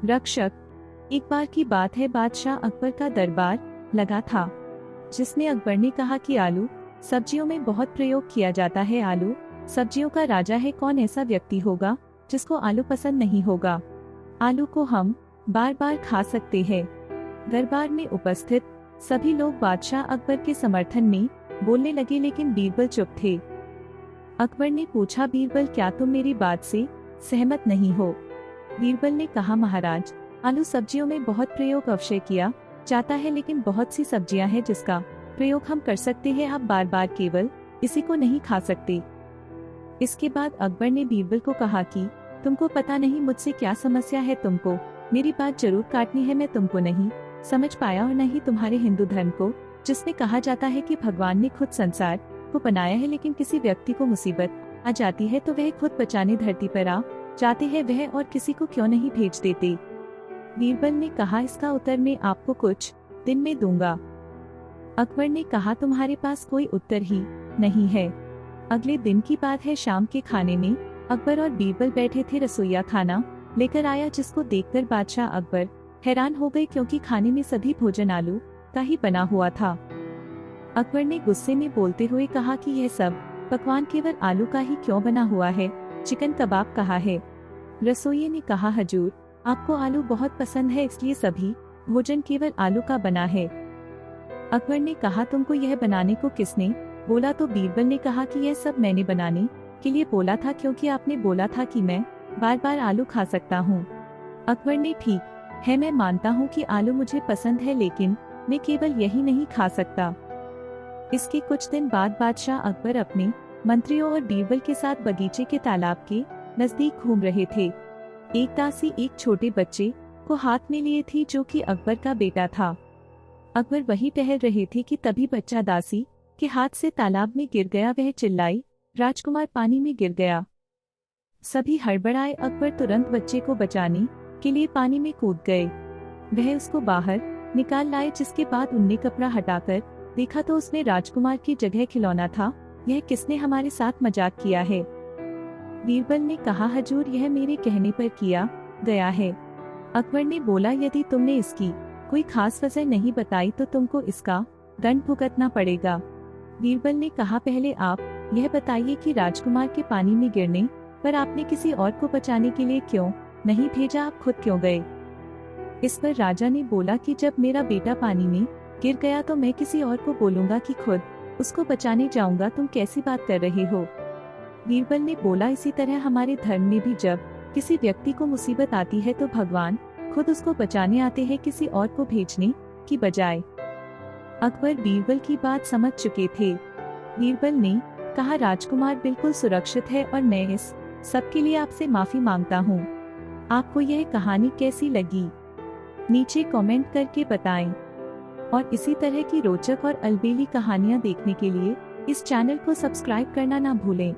रक्षक। एक बार की बात है, बादशाह अकबर का दरबार लगा था, जिसमें अकबर ने कहा कि आलू सब्जियों में बहुत प्रयोग किया जाता है। आलू सब्जियों का राजा है। कौन ऐसा व्यक्ति होगा जिसको आलू पसंद नहीं होगा? आलू को हम बार बार खा सकते हैं। दरबार में उपस्थित सभी लोग बादशाह अकबर के समर्थन में बोलने लगे, लेकिन बीरबल चुप थे। अकबर ने पूछा, बीरबल, क्या तुम मेरी बात से सहमत नहीं हो? बीरबल ने कहा, महाराज, आलू सब्जियों में बहुत प्रयोग अवश्य किया जाता है, लेकिन बहुत सी सब्जियां हैं जिसका प्रयोग हम कर सकते हैं। आप बार बार केवल इसी को नहीं खा सकते। इसके बाद अकबर ने बीरबल को कहा कि तुमको पता नहीं मुझसे क्या समस्या है, तुमको मेरी बात जरूर काटनी है। मैं तुमको नहीं समझ पाया, और न ही तुम्हारे हिंदू धर्म को, जिसमें कहा जाता है कि भगवान ने खुद संसार को बनाया है, लेकिन किसी व्यक्ति को मुसीबत आ जाती है तो वह खुद बचाने धरती पर आ जाते हैं, वह और किसी को क्यों नहीं भेज देते? बीरबल ने कहा, इसका उत्तर मैं आपको कुछ दिन में दूंगा। अकबर ने कहा, तुम्हारे पास कोई उत्तर ही नहीं है। अगले दिन की बात है, शाम के खाने में अकबर और बीरबल बैठे थे। रसोइया खाना लेकर आया, जिसको देखकर बादशाह अकबर हैरान हो गए, क्योंकि खाने में सभी भोजन आलू का ही बना हुआ था। अकबर ने गुस्से में बोलते हुए कहा कि यह सब पकवान केवल आलू का ही क्यों बना हुआ है? चिकन कबाब कहाँ है? रसोइये ने कहा, हजूर, आपको आलू बहुत पसंद है, इसलिए सभी भोजन केवल आलू का बना है। अकबर ने कहा, तुमको यह बनाने को किसने बोला? तो बीरबल ने कहा कि यह सब मैंने बनाने के लिए बोला था, क्योंकि आपने बोला था कि मैं बार बार आलू खा सकता हूँ। अकबर ने, ठीक है, मैं मानता हूँ कि आलू मुझे पसंद है, लेकिन मैं केवल यही नहीं खा सकता। इसके कुछ दिन बाद बादशाह अकबर अपने मंत्रियों और बीरबल के साथ बगीचे के तालाब के नजदीक घूम रहे थे। एक दासी एक छोटे बच्चे को हाथ में लिए थी, जो कि अकबर का बेटा था। अकबर वहीं टहल रहे थे कि तभी बच्चा दासी के हाथ से तालाब में गिर गया। वह चिल्लाई, राजकुमार पानी में गिर गया। सभी हड़बड़ाए। अकबर तुरंत बच्चे को बचाने के लिए पानी में कूद गए। वह उसको बाहर निकाल लाए, जिसके बाद उनने कपड़ा हटाकर देखा तो उसमें राजकुमार की जगह खिलौना था। यह किसने हमारे साथ मजाक किया है? बीरबल ने कहा, हजूर, यह मेरे कहने पर किया गया है। अकबर ने बोला, यदि तुमने इसकी कोई खास वजह नहीं बताई तो तुमको इसका दंड भुगतना पड़ेगा। बीरबल ने कहा, पहले आप यह बताइए कि राजकुमार के पानी में गिरने पर आपने किसी और को बचाने के लिए क्यों नहीं भेजा? आप खुद क्यों गए? इस पर राजा ने बोला कि जब मेरा बेटा पानी में गिर गया तो मैं किसी और को बोलूंगा कि खुद उसको बचाने जाऊंगा। तुम कैसी बात कर रहे हो? बीरबल ने बोला, इसी तरह हमारे धर्म में भी जब किसी व्यक्ति को मुसीबत आती है तो भगवान खुद उसको बचाने आते हैं, किसी और को भेजने की बजाय। अकबर बीरबल की बात समझ चुके थे। बीरबल ने कहा, राजकुमार बिल्कुल सुरक्षित है और मैं इस सब के लिए आपसे माफी मांगता हूँ। आपको यह कहानी कैसी लगी? नीचे कमेंट करके बताएं। और इसी तरह की रोचक और अलबेली कहानियाँ देखने के लिए इस चैनल को सब्सक्राइब करना ना भूलें।